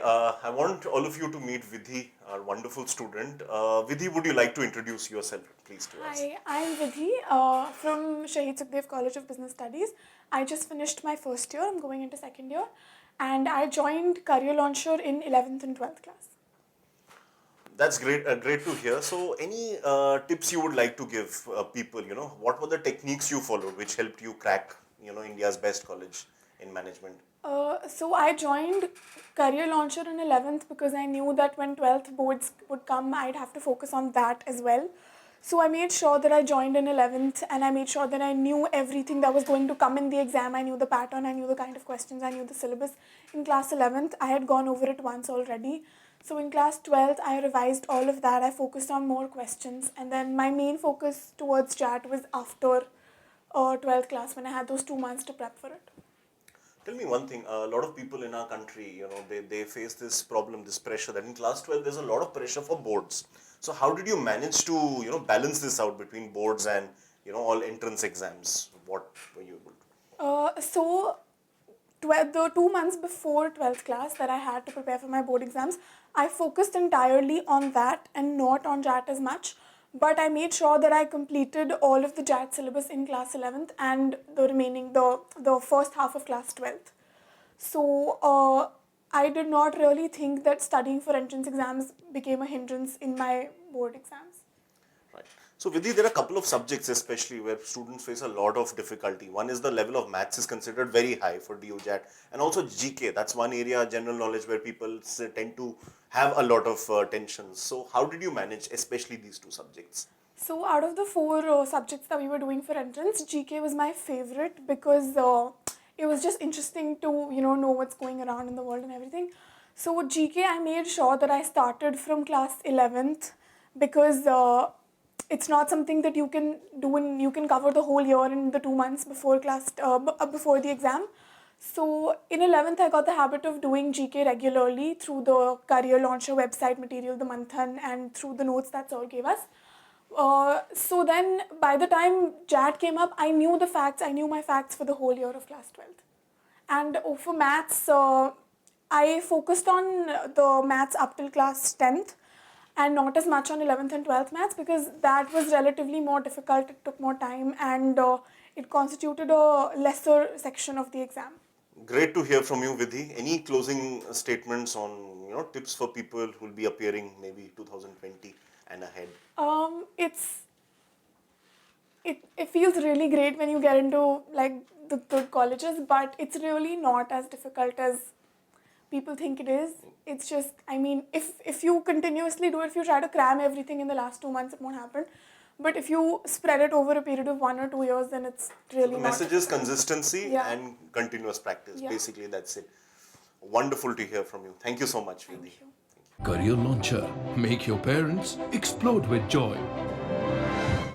I want all of you to meet Vidhi, our wonderful student. Vidhi, would you like to introduce yourself, please, to us? Hi, I'm Vidhi from Shahid Sukhdev College of Business Studies. I just finished my first year. I'm going into second year. And I joined Career Launcher in 11th and 12th class. That's great, great to hear. So, any tips you would like to give people? What were the techniques you followed which helped you crack, India's best college in management? So I joined Career Launcher in 11th because I knew that when 12th boards would come, I'd have to focus on that as well. So I made sure that I joined in 11th and I made sure that I knew everything that was going to come in the exam. I knew the pattern, I knew the kind of questions, I knew the syllabus. In class 11th, I had gone over it once already. So in class 12th, I revised all of that. I focused on more questions. And then my main focus towards JAT was after 12th class when I had those 2 months to prep for it. Tell me one thing, a lot of people in our country, they face this problem, this pressure that in class 12 there's a lot of pressure for boards. So how did you manage to, balance this out between boards and, all entrance exams? What were you able to? The 2 months before 12th class that I had to prepare for my board exams, I focused entirely on that and not on JAT as much. But I made sure that I completed all of the JAT syllabus in class 11th and the remaining, the first half of class 12th. So I did not really think that studying for entrance exams became a hindrance in my board exams. Right. So Vidhi, there are a couple of subjects especially where students face a lot of difficulty. One is the level of maths is considered very high for DU-JAT, and also GK. That's one area, general knowledge, where people tend to have a lot of tensions. So how did you manage especially these two subjects? So out of the four subjects that we were doing for entrance, GK was my favorite because it was just interesting to know what's going around in the world and everything. So with GK, I made sure that I started from class 11th because it's not something that you can do and you can cover the whole year in the 2 months before before the exam. So in 11th, I got the habit of doing GK regularly through the Career Launcher website material, the Manthan, and through the notes that Sir gave us. So then by the time JAT came up, I knew the facts. I knew my facts for the whole year of class 12th. And for maths, I focused on the maths up till class 10th and not as much on 11th and 12th maths because that was relatively more difficult. It took more time and it constituted a lesser section of the exam. Great to hear from you, Vidhi. Any closing statements on tips for people who will be appearing maybe 2020 and ahead? It feels really great when you get into like the good colleges, but it's really not as difficult as people think it is. It's just, I mean, if you continuously do it, if you try to cram everything in the last 2 months, it won't happen. But if you spread it over a period of 1 or 2 years, then it's really So the message is consistency and continuous practice. Yeah. Basically, that's it. Wonderful to hear from you. Thank you so much, Vidhi. Thank you. Career Launcher. Make your parents explode with joy.